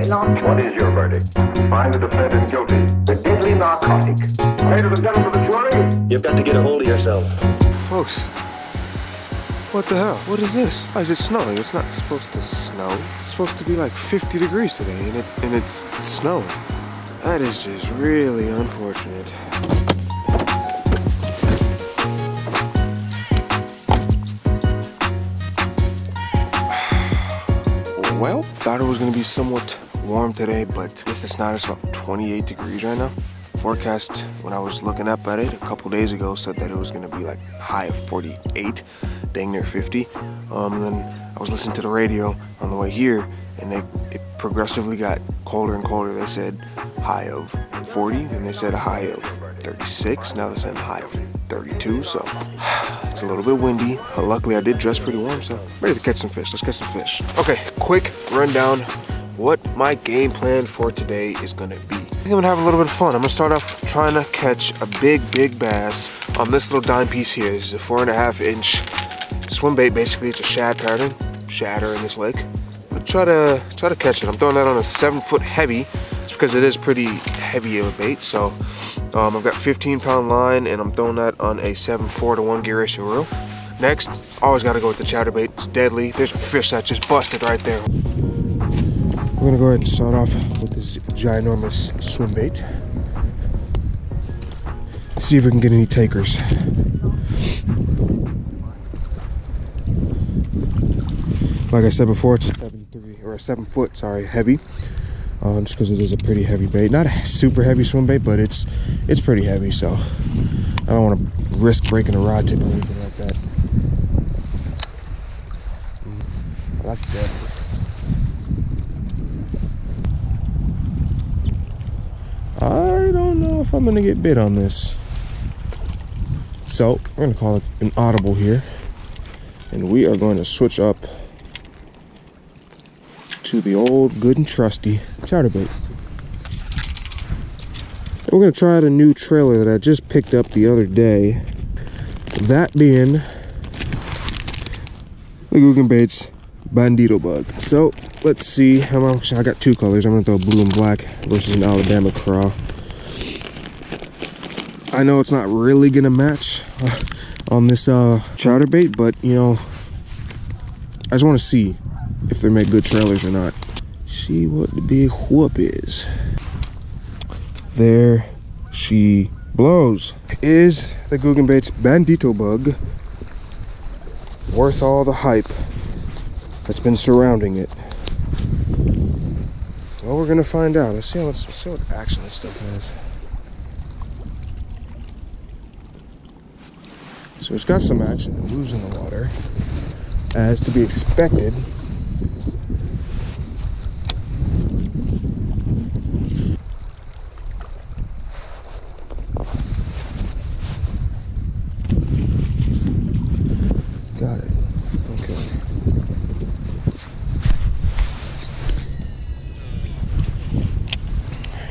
not. What is your verdict? Find the defendant guilty. The deadly narcotic. Ladies and gentlemen of the jury, you've got to get a hold of yourself. Folks, what the hell? What is this? Why is it snowing? It's not supposed to snow. It's supposed to be like 50 degrees today, and it's snowing. That is just really unfortunate. Well, thought it was gonna be somewhat warm today, but I guess it's not. It's about 28 degrees right now. Forecast, when I was looking up at it a couple days ago, said that it was gonna be like high of 48, dang near 50. And then I was listening to the radio on the way here, and it progressively got colder and colder. They said high of 40, then they said a high of 36. Now they're saying high of 32, so it's a little bit windy. Luckily, I did dress pretty warm, so ready to catch some fish. Let's catch some fish. Okay, quick rundown what my game plan for today is gonna be. I think I'm gonna have a little bit of fun. I'm gonna start off trying to catch a big bass on this little dime piece here. This is a 4.5-inch swim bait. Basically, it's a shad pattern, shadder in this lake. But try to catch it. I'm throwing that on a 7-foot heavy. It's because it is pretty heavy of a bait. So I've got 15-pound line, and I'm throwing that on a 7/4 to 1 gear ratio reel. Next, always got to go with the chatterbait. It's deadly. There's a fish that just busted right there. We're gonna go ahead and start off with this ginormous swim bait. See if we can get any takers. Like I said before, it's a 7-foot, sorry, heavy. Just because it is a pretty heavy bait. Not a super heavy swim bait, but it's pretty heavy, so I don't want to risk breaking a rod tip or anything like that. Well, that's dead. I don't know if I'm gonna get bit on this. So we're gonna call it an audible here, and we are going to switch up to the old good and trusty chatterbait. And we're gonna try out a new trailer that I just picked up the other day. That being the GOOGAN Bait's Bandito Bug. So let's see how much. I got two colors. I'm gonna throw blue and black versus an Alabama craw. I know it's not really gonna match on this chatterbait, but you know, I just want to see if they make good trailers or not. See what the big whoop is. There she blows. Is the GOOGAN Bait's Bandito Bug worth all the hype that's been surrounding it? Well, we're gonna find out. Let's see what action this stuff has. So it's got some action. It moves in the water, as to be expected. Got it. Okay.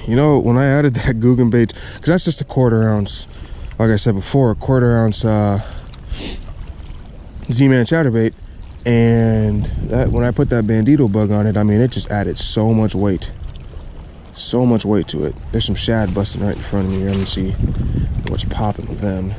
You know, when I added that GOOGAN Bait, because that's just a 1/4 ounce, like I said before, a 1/4 ounce Z-Man chatterbait, and that when I put that Bandito Bug on it, I mean, it just added so much weight to it. There's some shad busting right in front of me here. Let me see what's popping with them.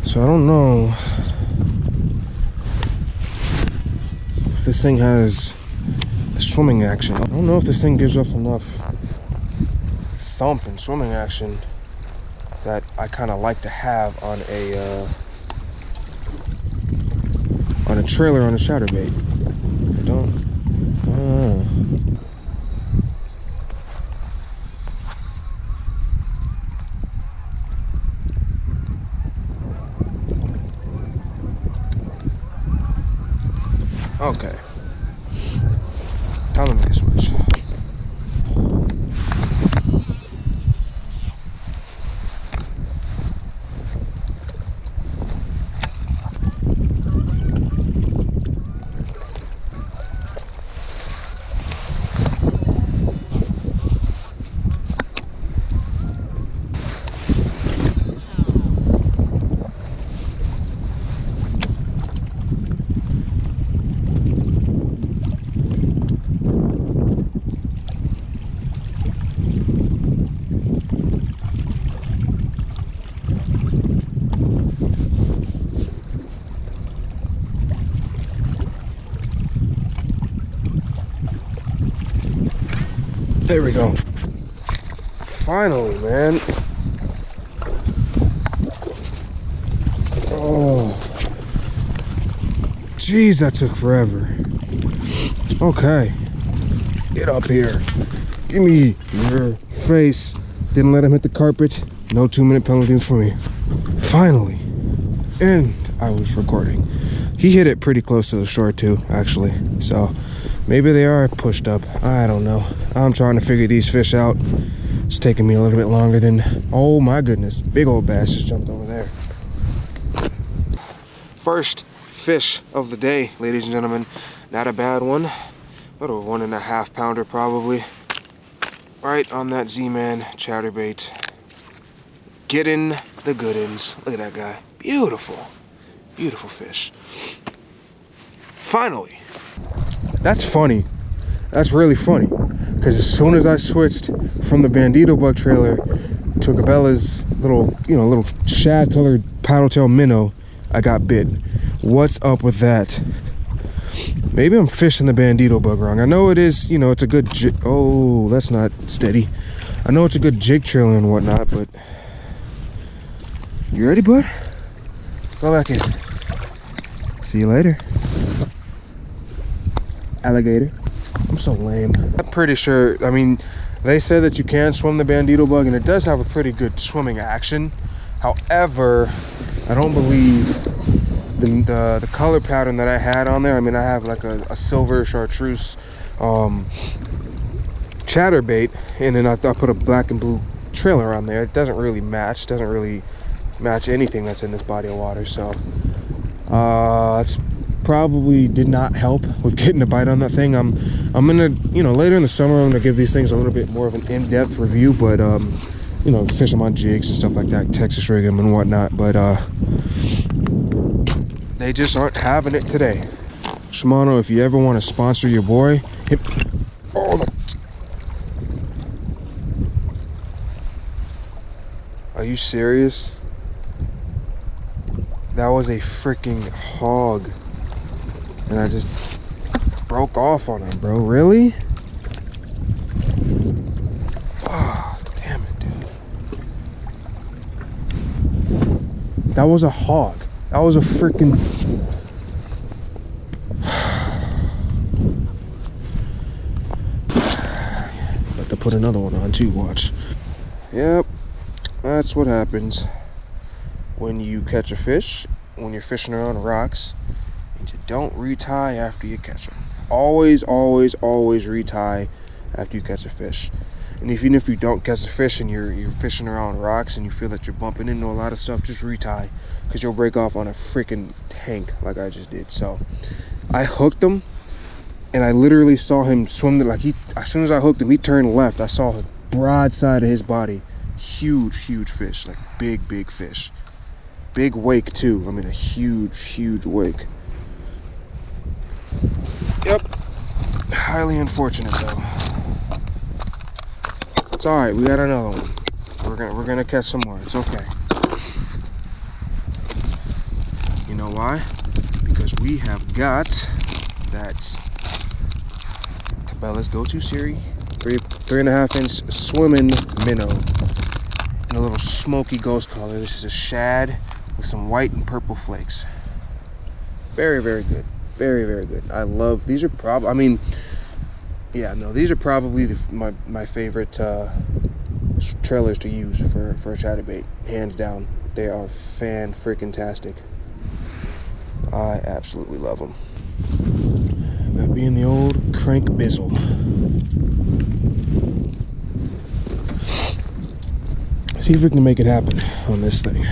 So I don't know if this thing has the swimming action. I don't know if this thing gives off enough thump and swimming action that I kind of like to have on a trailer on a chatterbait. I don't. Okay. Time to make a switch. There we go. Finally, man. Oh, jeez, that took forever. Okay, get up here. Give me your face. Didn't let him hit the carpet. No 2-minute penalty for me. Finally, and I was recording. He hit it pretty close to the shore too, actually. So maybe they are pushed up. I don't know. I'm trying to figure these fish out. It's taking me a little bit longer than, oh my goodness, big old bass just jumped over there. First fish of the day, ladies and gentlemen. Not a bad one, but a 1.5 pounder probably. Right on that Z-Man chatterbait. Getting the good ins. Look at that guy. Beautiful. Beautiful fish. Finally. That's funny. That's really funny. Because as soon as I switched from the Bandito Bug trailer to Cabela's little, little shad colored paddle-tail minnow, I got bit. What's up with that? Maybe I'm fishing the Bandito Bug wrong. I know it is, it's a good jig. Oh, that's not steady. I know it's a good jig trailer and whatnot, but you ready, bud? Go back in. See you later. Alligator. I'm so lame. I'm pretty sure, I mean, they say that you can swim the Bandito Bug, and it does have a pretty good swimming action. However, I don't believe the color pattern that I had on there. I mean, I have like a silver chartreuse chatterbait, and then I put a black and blue trailer on there. It doesn't really match. Doesn't really match anything that's in this body of water. So that's probably did not help with getting a bite on that thing. I'm gonna, later in the summer, I'm gonna give these things a little bit more of an in-depth review, but fish them on jigs and stuff like that, Texas rig them and whatnot, but they just aren't having it today. Shimano, if you ever want to sponsor your boy, hit. Oh, are you serious? That was a freaking hog. And I just broke off on him, bro. Really? Oh, damn it, dude. That was a hog. That was a freaking... About to put another one on too, watch. Yep, that's what happens when you catch a fish, when you're fishing around rocks, and you don't retie after you catch them. Always, always, always retie after you catch a fish. And even if you don't catch a fish and you're fishing around rocks and you feel that you're bumping into a lot of stuff, just retie, because you'll break off on a freaking tank like I just did. So I hooked him, and I literally saw him swim. Like as soon as I hooked him, he turned left. I saw the broadside of his body. Huge, huge fish, like big, big fish. Big wake too. I mean, a huge, huge wake. Yep. Highly unfortunate though. It's all right. We got another one. We're gonna catch some more. It's okay. You know why? Because we have got that Cabela's Go-To Series 3.5 inch swimming minnow in a little smoky ghost color. This is a shad with some white and purple flakes. Very, very good. Very, very good. I love these. Are probably, I mean, yeah, no, these are probably my favorite trailers to use for a chatterbait, hands down. They are fan-freaking-tastic. I absolutely love them. That being the old crank bizzle. See if we can make it happen on this thing.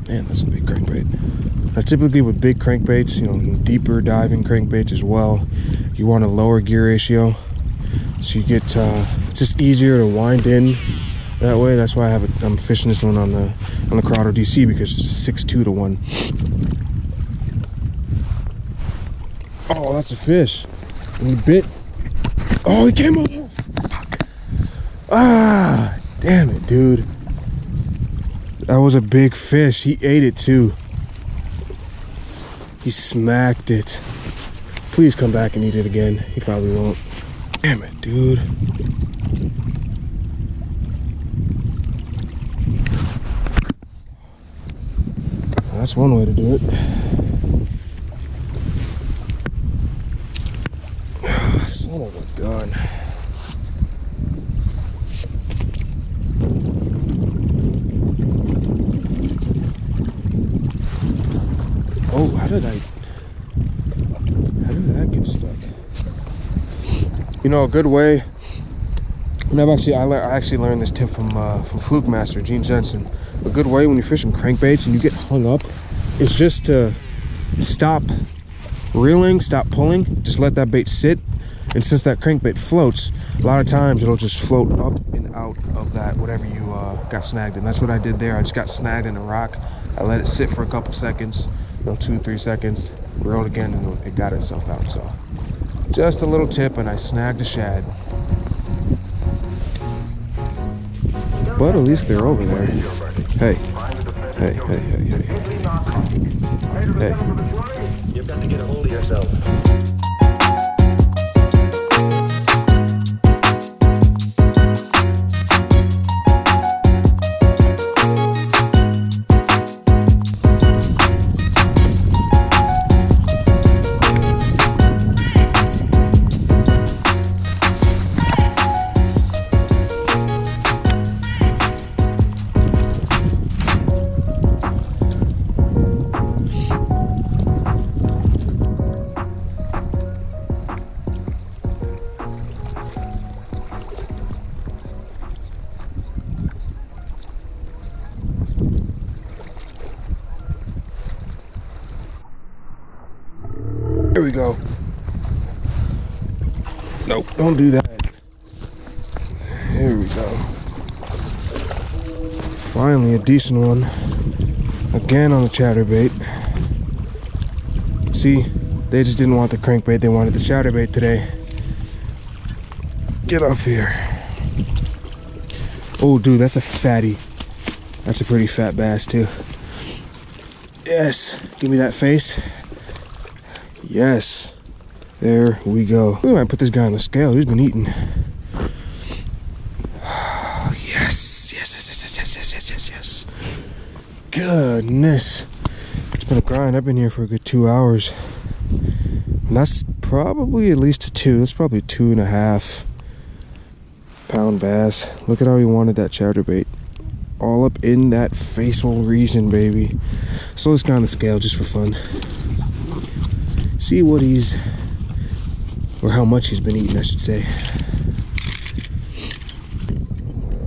Man, that's a big crankbait. Now, typically with big crankbaits, deeper diving crankbaits as well, you want a lower gear ratio, so you get it's just easier to wind in that way. That's why I'm fishing this one on the Corrado DC, because it's 6.2 to 1. Oh, that's a fish. He bit. Oh, he came off. Fuck. Ah, damn it, dude. That was a big fish. He ate it too. He smacked it. Please come back and eat it again. He probably won't. Damn it, dude. Well, that's one way to do it. Son of a gun. Oh, how did that get stuck? You know, a good way, and I actually learned this tip from Fluke Master Gene Jensen. A good way when you're fishing crankbaits and you get hung up is just to stop reeling, stop pulling, just let that bait sit. And since that crankbait floats, a lot of times it'll just float up and out of that whatever you got snagged in. That's what I did there. I just got snagged in a rock. I let it sit for a couple seconds, 2-3 seconds, reeled again, and it got itself out. So just a little tip, and I snagged a shad. But at least they're over there. Hey, hey, hey, hey, hey, hey. You've got to get a hold of yourself. Here we go. Nope, don't do that. Here we go. Finally a decent one. Again on the chatterbait. See, they just didn't want the crankbait, they wanted the chatterbait today. Get off here. Oh dude, that's a fatty. That's a pretty fat bass too. Yes, give me that face. Yes, there we go. We might put this guy on the scale. He's been eating. Yes, yes, yes, yes, yes, yes, yes, yes, yes. Goodness, it's been a grind. I've been here for a good 2 hours. And that's probably at least a 2. That's probably 2.5 pound bass. Look at how he wanted that chatterbait. All up in that facial region, baby. So this guy on the scale just for fun. See what he's, or how much he's been eating, I should say.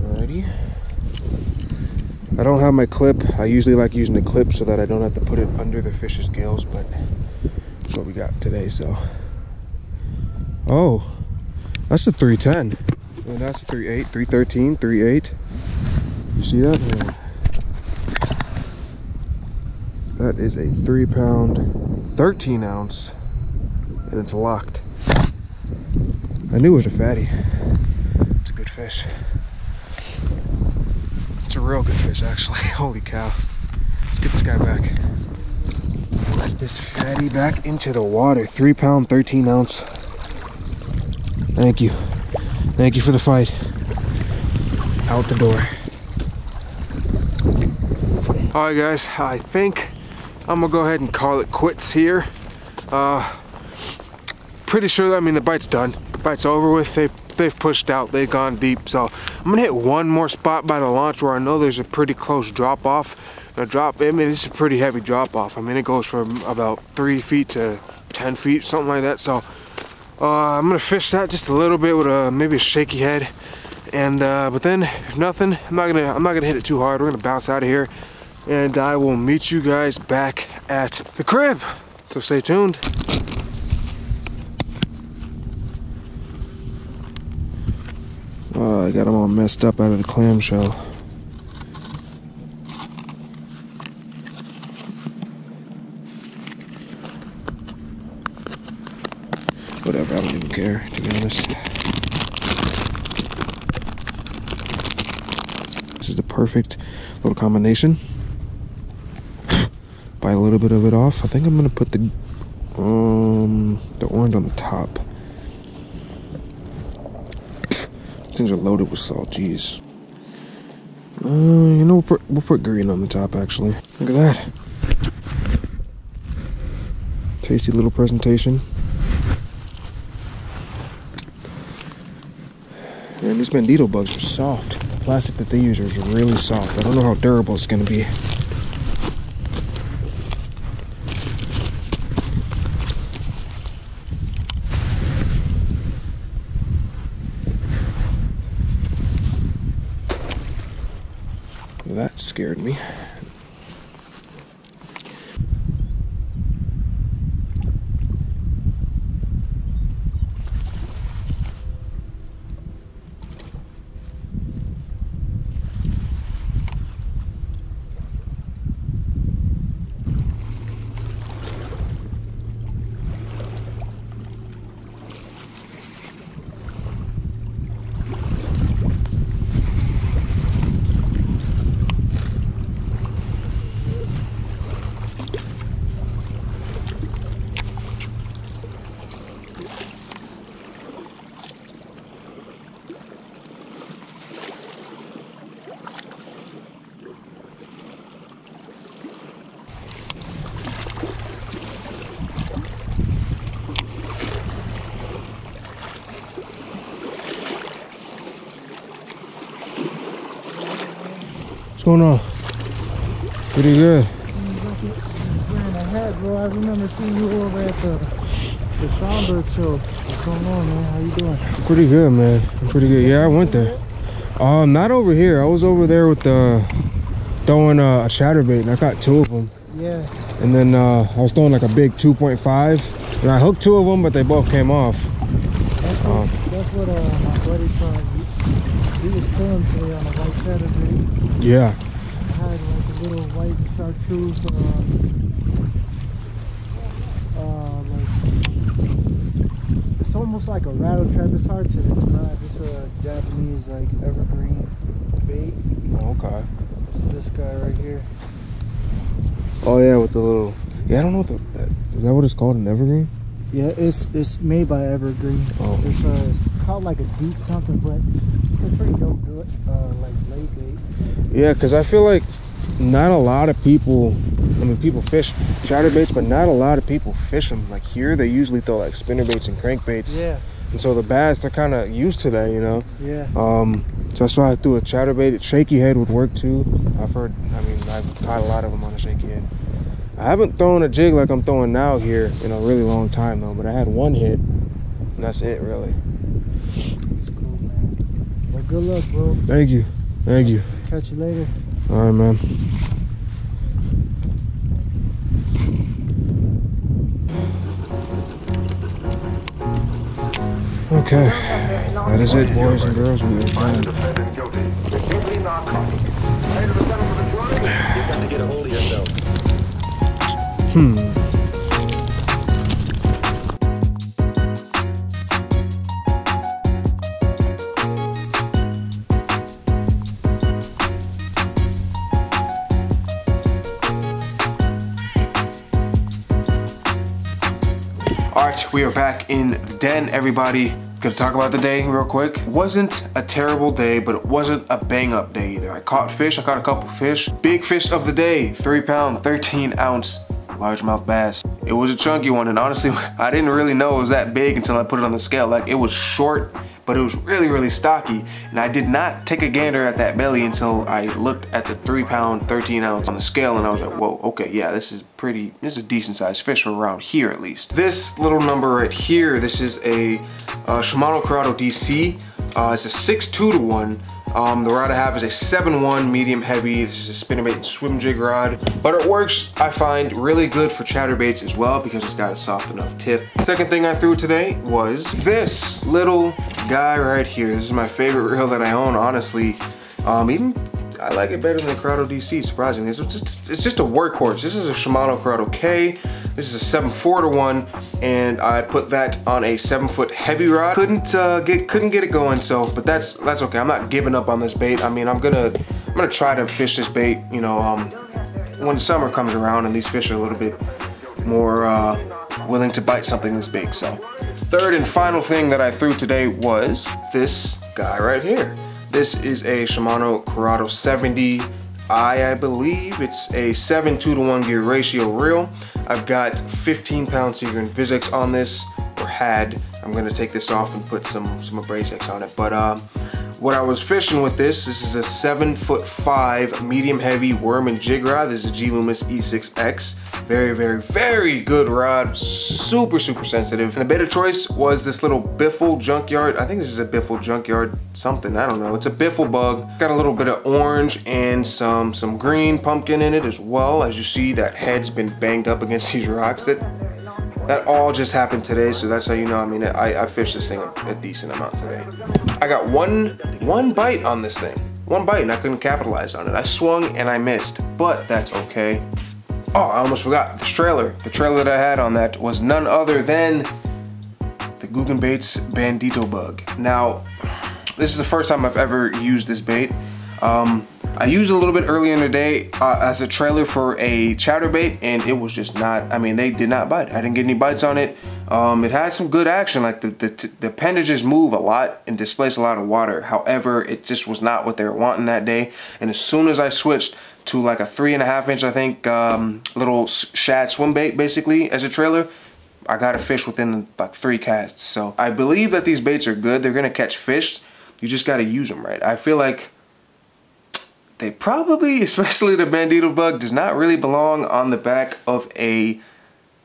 Alrighty. I don't have my clip. I usually like using the clip so that I don't have to put it under the fish's gills, but that's what we got today, so. Oh, that's a 310. And that's a 3.8, 313, 3.8. You see that? Yeah. That is a 3 pound, 13 ounce, and it's locked. I knew it was a fatty. It's a good fish. It's a real good fish, actually. Holy cow. Let's get this guy back. Let this fatty back into the water. 3 pound, 13 ounce. Thank you. Thank you for the fight. Out the door. Alright guys, I think I'm gonna go ahead and call it quits here. Pretty sure that, I mean, the bite's done. The bite's over with. They've pushed out. They've gone deep. So I'm gonna hit one more spot by the launch where I know there's a pretty close drop off. I mean, it's a pretty heavy drop off. I mean, it goes from about 3 feet to 10 feet, something like that. So I'm gonna fish that just a little bit with maybe a shaky head. And but then if nothing, I'm not gonna hit it too hard. We're gonna bounce out of here. And I will meet you guys back at the crib. So stay tuned. Oh, I got them all messed up out of the clamshell. Whatever, I don't even care, to be honest. This is the perfect little combination. Bite a little bit of it off. I think I'm gonna put the orange on the top. Things are loaded with salt, jeez. You know, we'll put green on the top, actually. Look at that. Tasty little presentation. Man, these Bandito bugs are soft. The plastic that they use is really soft. I don't know how durable it's gonna be. That scared me. What's going on? Pretty good. Wearing a hat, bro. I remember seeing you over at the Schaumburg show. What's going on, man? How you doing? Pretty good, man. I'm pretty good. Yeah, I went there. Not over here. I was over there with throwing a chatterbait, and I caught 2 of them. Yeah. And then I was throwing like a big 2.5, and I hooked 2 of them, but they both came off. That's what my buddy tried. He was throwing today on a white chatterbait. Yeah. I had like a little white chartreuse, like it's almost like a rattle trap. It's hard to describe. It's a Japanese like evergreen bait. Oh, okay. This guy right here. Oh yeah, with the little. Yeah, I don't know what is that what it's called, an evergreen? Yeah, it's made by Evergreen. Oh. It's called like a deep something, but it's a pretty dope like lake bait. Yeah, because I feel like not a lot of people, I mean, people fish chatterbaits, but not a lot of people fish them. Like here, they usually throw like spinnerbaits and crankbaits. Yeah. And so the bass, they're kind of used to that, you know? Yeah. So that's why I threw a chatterbait. Shaky head would work too. I've caught a lot of them on a shaky head. I haven't thrown a jig like I'm throwing now here in a really long time though, but I had 1 hit, and that's it really. It's cool, man. Well, good luck, bro. Thank you. Thank you. Catch you later. All right, man. Okay, that is it, boys and girls. We are done. Defendant guilty. The deadly narcotic. Ladies and gentlemen of the jury, you've got to get a hold of yourself. Alright, we are back in the den, everybody. Gonna talk about the day real quick. Wasn't a terrible day, but it wasn't a bang up day either. I caught fish, I caught a couple fish. Big fish of the day, 3 pound, 13 ounce largemouth bass. It was a chunky one, and honestly, I didn't really know it was that big until I put it on the scale. Like, it was short, but it was really, really stocky. And I did not take a gander at that belly until I looked at the 3 pound, 13 ounce on the scale, and I was like, whoa, okay, yeah, this is a decent sized fish for around here at least. This little number right here, this is a Shimano Corrado DC. It's a 6.2 to 1. The rod I have is a 7.1 medium heavy. This is a spinnerbait and swim jig rod, but it works, I find, really good for chatterbaits as well because it's got a soft enough tip. Second thing I threw today was this little guy right here. This is my favorite reel that I own, honestly. Even I like it better than the Corrado DC, surprisingly. It's just a workhorse. This is a Shimano Corrado K. This is a 7.4-1, and I put that on a 7-foot heavy rod. Couldn't get it going, so, but that's okay. I'm not giving up on this bait. I mean, I'm gonna try to fish this bait, you know, when summer comes around and these fish are a little bit more willing to bite something this big. So, third and final thing that I threw today was this guy right here. This is a Shimano Corrado 70i, I believe. It's a 7:2-to-1 gear ratio reel. I've got 15-pound Seagrin Visex on this, or had. I'm gonna take this off and put some Abrasex on it. But what I was fishing with this is a 7'5" medium heavy worm and jig rod. This is a G Loomis E6X. Very, very, very good rod. Super, super sensitive. And the bait of choice was this little Biffle Junkyard. I think this is a Biffle Junkyard something. I don't know. It's a Biffle bug. Got a little bit of orange and some green pumpkin in it as well. As you see, that head's been banged up against these rocks. That all just happened today, so that's how you know. I mean, I fished this thing a decent amount today. I got one bite on this thing. One bite, and I couldn't capitalize on it. I swung and I missed, but that's okay. Oh, I almost forgot. The trailer that I had on that was none other than the GOOGAN Bait's Bandito Bug. Now, this is the first time I've ever used this bait. I used it a little bit earlier in the day as a trailer for a chatterbait, and it was just not, I mean, they did not bite. I didn't get any bites on it. It had some good action, like the appendages move a lot and displace a lot of water. However, it just was not what they were wanting that day. And as soon as I switched to like a 3.5 inch, I think, little shad swim bait basically as a trailer, I got a fish within like 3 casts. So I believe that these baits are good. They're gonna catch fish. You just gotta use them right. I feel like they probably, especially the Bandito Bug, does not really belong on the back of a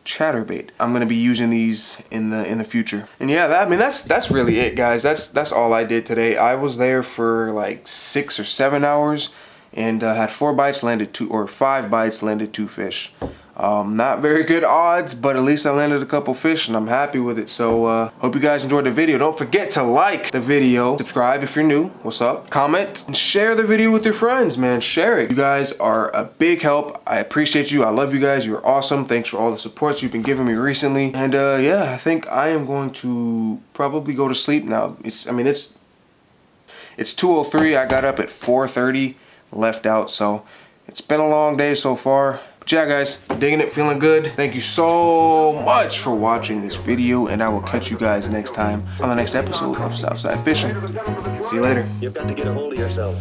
chatterbait. I'm gonna be using these in the future. And yeah, I mean that's really it, guys. That's all I did today. I was there for like 6 or 7 hours and had 4 bites, landed 2, or 5 bites, landed 2 fish. Not very good odds, but at least I landed a couple fish and I'm happy with it. So hope you guys enjoyed the video. Don't forget to like the video, subscribe if you're new, what's up, comment, and share the video with your friends, man. Share it. You guys are a big help. I appreciate you. I love you guys. You're awesome. Thanks for all the support you've been giving me recently. And yeah, I think I am going to probably go to sleep now. It's 2:03. I got up at 4:30, left out, so it's been a long day so far. But yeah, guys, digging it, feeling good. Thank you so much for watching this video, and I will catch you guys next time on the next episode of Southside Fishing. See you later. You've got to get a hold of yourself.